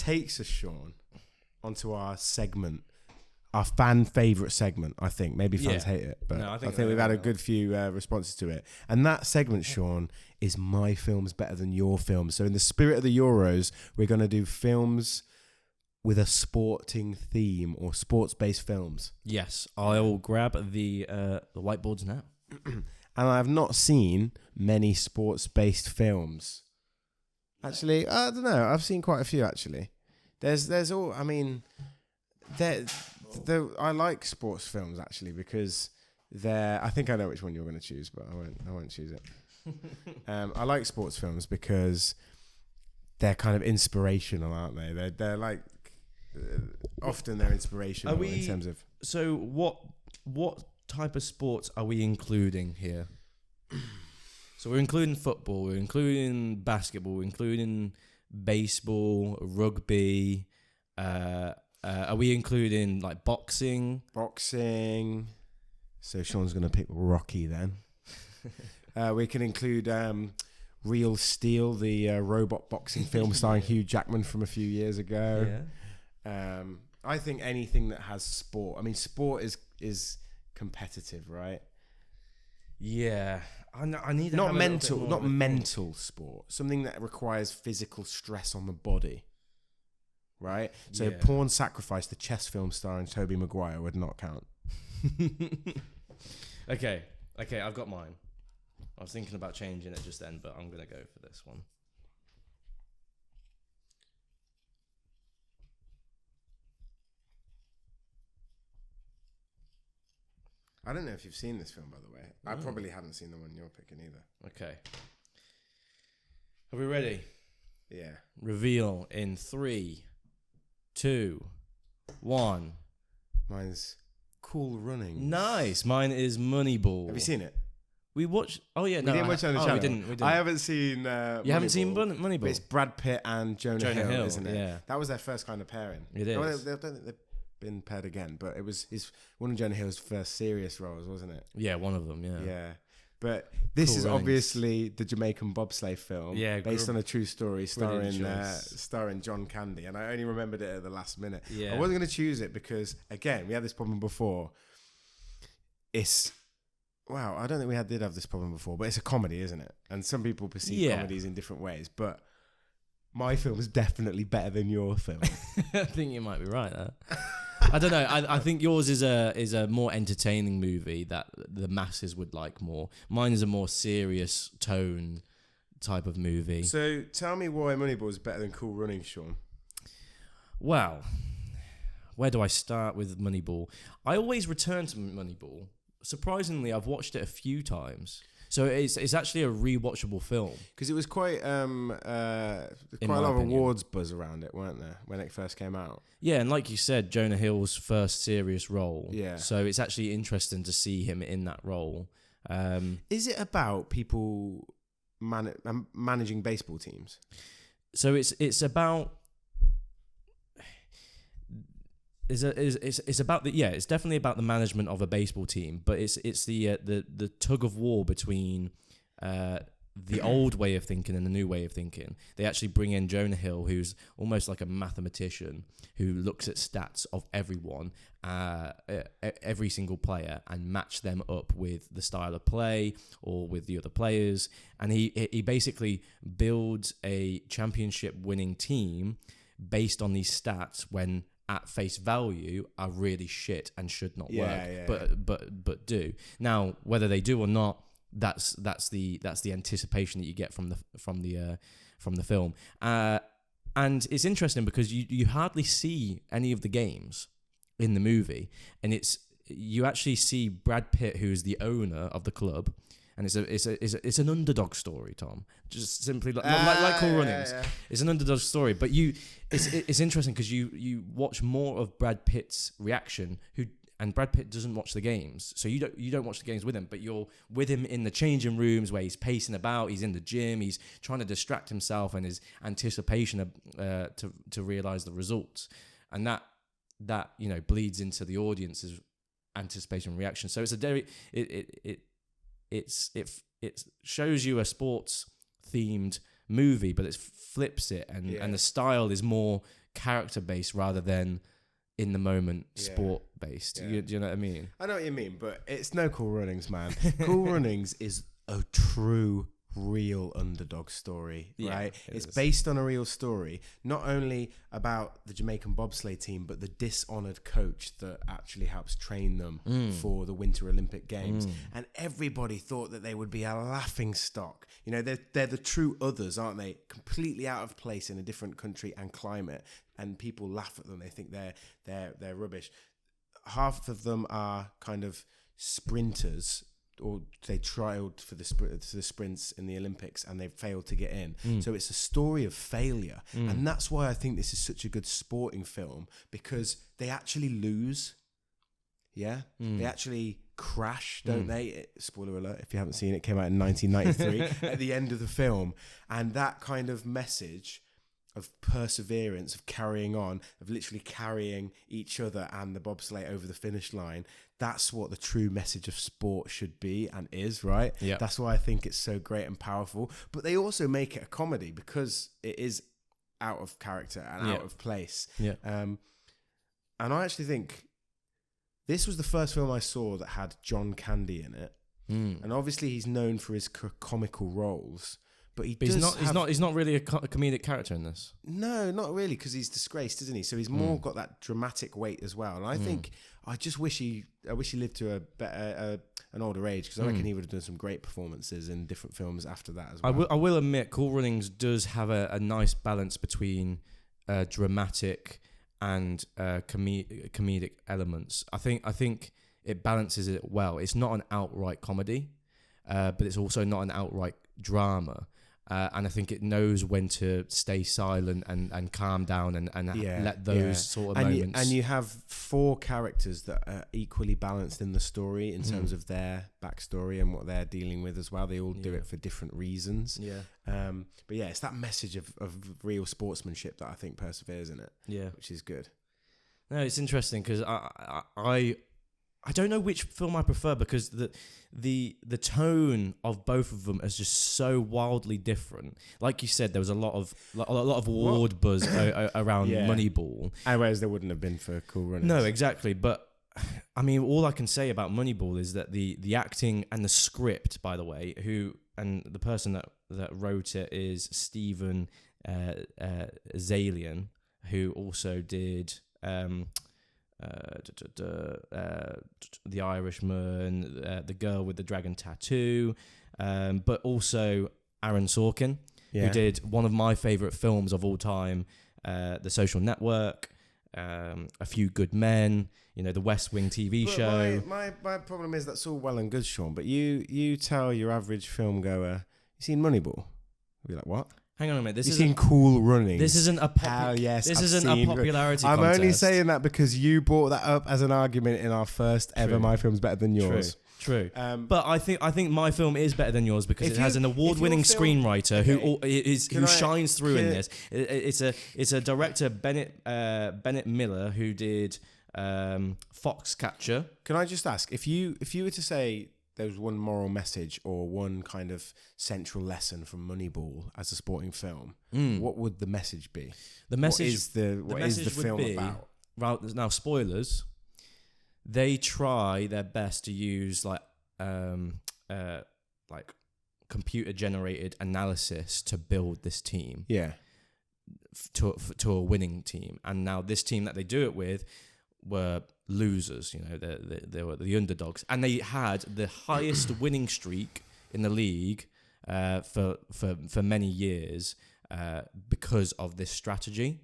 takes us, Sean, onto our segment, our fan favourite segment, I think. Maybe fans hate it, but No, I think we've had a good few responses to it. And that segment, Sean, is My Film's Better Than Your Film. So in the spirit of the Euros, we're going to do films with a sporting theme or sports-based films. Yes, I'll grab the whiteboards now. And I have not seen many sports-based films. Actually, I don't know. I've seen quite a few, actually. There's all... I mean... I like sports films actually because I think I know which one you're going to choose, but I won't choose it. I like sports films because they're kind of inspirational, aren't they? They're like often they're inspirational in terms of. So what type of sports are we including here? So we're including football, we're including basketball, we're including baseball, rugby. Are we including like boxing? Boxing. So Sean's going to pick Rocky then. We can include Real Steel, the robot boxing film starring Hugh Jackman from a few years ago. Yeah. I think anything that has sport. I mean, sport is competitive, right? Yeah. I need not mental sport. Something that requires physical stress on the body. Right? So Porn Sacrifice, the chess film starring Tobey Maguire, would not count. Okay, I've got mine. I was thinking about changing it just then, but I'm going to go for this one. I don't know if you've seen this film, by the way. I probably haven't seen the one you're picking either. Okay. Are we ready? Yeah. Reveal in 3, 2, 1. Mine's Cool Runnings. Nice. Mine is Moneyball. Have you seen it? We watched. Oh yeah, no. We didn't watch it on the channel. We didn't. I haven't seen. You haven't seen Moneyball? But it's Brad Pitt and Jonah Hill, isn't it? Yeah. That was their first kind of pairing. It is. I don't think they've been paired again, but it was one of Jonah Hill's first serious roles, wasn't it? Yeah, one of them. Yeah. Yeah. But this Cool is Runnings. obviously the Jamaican bobsleigh film, based on a true story, starring John Candy, and I only remembered it at the last minute. Yeah. I wasn't going to choose it because, again, we had this problem before. I don't think we did have this problem before, but it's a comedy, isn't it? And some people perceive comedies in different ways, but my film is definitely better than your film. I think you might be right there. I don't know. I think yours is a more entertaining movie that the masses would like more. Mine is a more serious tone type of movie. So tell me why Moneyball is better than Cool Runnings, Sean. Well, where do I start with Moneyball? I always return to Moneyball. Surprisingly, I've watched it a few times. So it's actually a rewatchable film. Because it was quite a lot of awards buzz around it, weren't there, when it first came out? Yeah, and like you said, Jonah Hill's first serious role. Yeah. So it's actually interesting to see him in that role. Is it about people managing baseball teams? So it's about... It's about it's definitely about the management of a baseball team, but it's the tug of war between the old way of thinking and the new way of thinking. They actually bring in Jonah Hill, who's almost like a mathematician who looks at stats of everyone, every single player, and match them up with the style of play or with the other players, and he basically builds a championship winning team based on these stats when at face value are really shit and should not work, but do. Now, whether they do or not, that's the anticipation that you get from the film. And it's interesting because you hardly see any of the games in the movie, and you actually see Brad Pitt, who's the owner of the club. And it's an underdog story, Tom. Just simply like Cool Runnings. Yeah. It's an underdog story, but it's interesting because you watch more of Brad Pitt's reaction, and Brad Pitt doesn't watch the games, so you don't watch the games with him, but you're with him in the changing rooms where he's pacing about, he's in the gym, he's trying to distract himself, and his anticipation to realize the results, and that bleeds into the audience's anticipation and reaction. So it's a very it shows you a sports themed movie, but it flips it, and the style is more character based rather than in the moment sport based. Do you know what I mean? I know what you mean, but it's no Cool Runnings, man. Cool Runnings is a true, real underdog story, right? It's based on a real story, not only about the Jamaican bobsleigh team, but the dishonoured coach that actually helps train them for the Winter Olympic Games. And everybody thought that they would be a laughing stock. You know, they're the true others, aren't they? Completely out of place in a different country and climate, and people laugh at them. They think they're rubbish. Half of them are kind of sprinters, or they trialed for the sprints in the Olympics and they failed to get in. So it's a story of failure. And that's why I think this is such a good sporting film, because they actually lose. Yeah? They actually crash, don't they? Spoiler alert, if you haven't seen it, came out in 1993 at the end of the film. And that kind of message of perseverance, of carrying on, of literally carrying each other and the bobsleigh over the finish line. That's what the true message of sport should be and is, right? Yeah. That's why I think it's so great and powerful. But they also make it a comedy because it is out of character and out of place. Yeah. And I actually think this was the first film I saw that had John Candy in it. And obviously he's known for his comical roles. But he's not really a comedic character in this. No, not really, because he's disgraced, isn't he? So he's more got that dramatic weight as well. And I think I wish he lived to an older age, because I reckon he would have done some great performances in different films after that as well. I will admit, Cool Runnings does have a nice balance between dramatic and comedic elements. I think it balances it well. It's not an outright comedy, but it's also not an outright drama. And I think it knows when to stay silent and calm down and let those sort of moments. And you have 4 characters that are equally balanced in the story in terms of their backstory and what they're dealing with as well. They all do it for different reasons. Yeah. But yeah, it's that message of real sportsmanship that I think perseveres in it. Yeah. Which is good. No, it's interesting because I don't know which film I prefer, because the tone of both of them is just so wildly different. Like you said, there was a lot of award buzz around Moneyball, and whereas there wouldn't have been for Cool Runnings. No, exactly. But I mean, all I can say about Moneyball is that the acting and the script, by the way, and the person that wrote it is Stephen Zalian, who also did. The Irishman, The Girl with the Dragon Tattoo, but also Aaron Sorkin, who did one of my favourite films of all time, The Social Network, A Few Good Men, the West Wing TV show. My problem is that's all well and good, Sean, but you tell your average film goer, you seen Moneyball? You'll be like, what? Hang on a minute. This isn't Cool Runnings. This isn't a popularity I'm contest. only saying that because you brought that up as an argument in our first ever My Film's Better Than Yours. True. But I think my film is better than yours because it has an award-winning screenwriter who shines through in this. It's a director, Bennett Miller, who did Foxcatcher. Can I just ask, if you were to say there was one moral message or one kind of central lesson from Moneyball as a sporting film, what would the message be? The message what is the film about? Right, now, spoilers. They try their best to use like computer generated analysis to build this team. Yeah. To a winning team, and now this team that they do it with were losers. They were the underdogs, and they had the highest winning streak in the league for many years because of this strategy.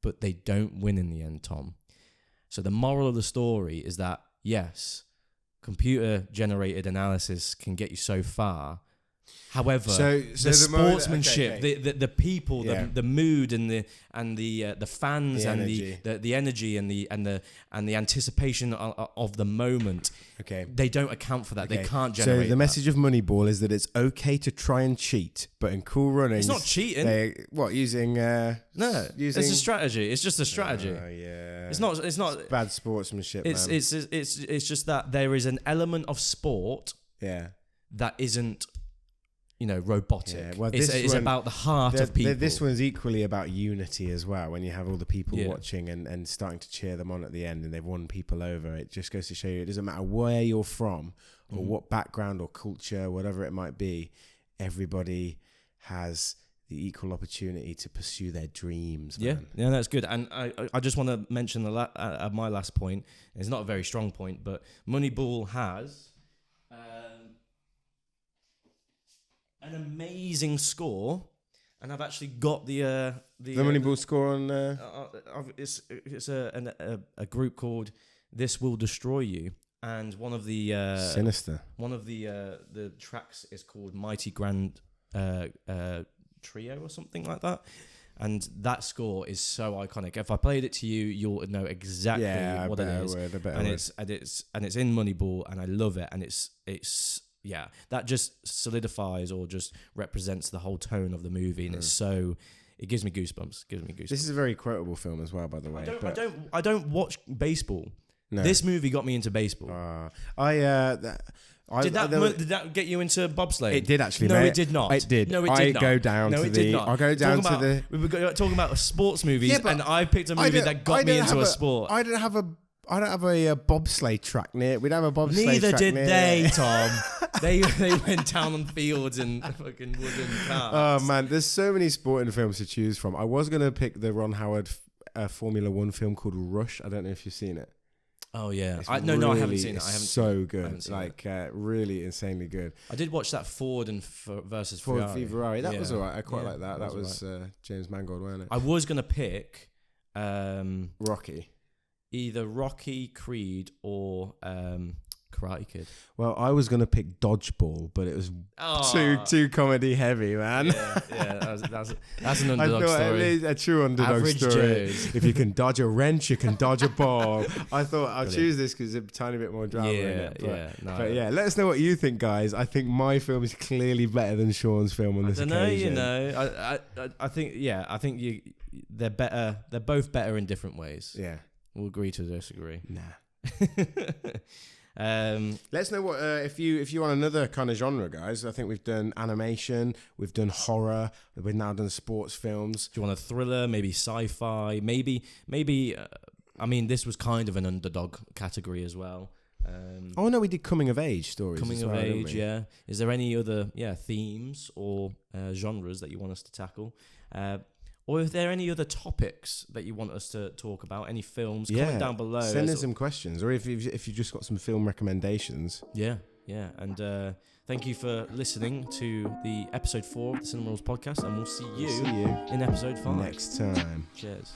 But they don't win in the end, Tom. So the moral of the story is that yes, computer generated analysis can get you so far. However, the sportsmanship, the people, the mood, and the fans, and the energy and the anticipation of the moment. Okay, they don't account for that. Okay. They can't generate. So the message of Moneyball is that it's okay to try and cheat, but in Cool Runnings, it's not cheating. Using it's a strategy. It's just a strategy. It's not. It's bad sportsmanship. It's just that there is an element of sport. That isn't robotic. Yeah, well, it's about the heart of people. This one's equally about unity as well. When you have all the people Yeah. watching and starting to cheer them on at the end, and they've won people over, it just goes to show you it doesn't matter where you're from or what background or culture, whatever it might be. Everybody has the equal opportunity to pursue their dreams. Man. Yeah, that's good. And I just want to mention my last point. It's not a very strong point, but Moneyball has an amazing score, and I've actually got the Moneyball score on. it's a group called This Will Destroy You, and one of the Sinister. One of the tracks is called Mighty Grand Trio or something like that. And that score is so iconic. If I played it to you, you'll know exactly what it is. And it's in Moneyball, and I love it. And it's that just solidifies or just represents the whole tone of the movie, and it gives me goosebumps. This is a very quotable film as well, by the way. I don't watch baseball. No. This movie got me into baseball. Did that get you into bobsleigh? It did actually. No, mate. It did not. It did. No, it did not. I go down no, to it the. Did not. I go down to the. We were talking about sports movies, Yeah, but and I picked a movie that got me into a sport. I don't have a bobsleigh track near. We don't have a bobsleigh Neither track did near. they, Tom. they went down on fields and fucking wooden cars. Oh man, there's so many sporting films to choose from. I was gonna pick the Ron Howard Formula One film called Rush. I don't know if you've seen it. Oh yeah, It's I haven't seen it. I haven't. So good, really insanely good. I did watch that Ford and versus Ford Ferrari. v Ferrari. That was alright. I quite like that. That was right. James Mangold, wasn't it? I was gonna pick Rocky. either Rocky, Creed, or Karate Kid. Well, I was gonna pick Dodgeball, but it was too comedy heavy, man. Yeah, that's an underdog I thought story. it is a true underdog Average story. Joes. If you can dodge a wrench, you can dodge a ball. I thought I'll choose this because it's a tiny bit more drama in it. But let us know what you think, guys. I think my film is clearly better than Sean's film on this occasion. I think they're better. They're both better in different ways. Yeah, we'll agree to disagree. Nah. Let us know what if you want another kind of genre, guys. I think we've done animation, we've done horror, we've now done sports films. Do you want a thriller? Maybe sci-fi? Maybe. I mean, this was kind of an underdog category as well. We did coming of age stories. Coming of age, yeah. Is there any other themes or genres that you want us to tackle? Or if there are any other topics that you want us to talk about, any films, comment down below. Send us some questions, or if you've just got some film recommendations. Yeah. And thank you for listening to the episode 4 of the Cinema Rules podcast, and we'll see you in episode 5 next time. Cheers.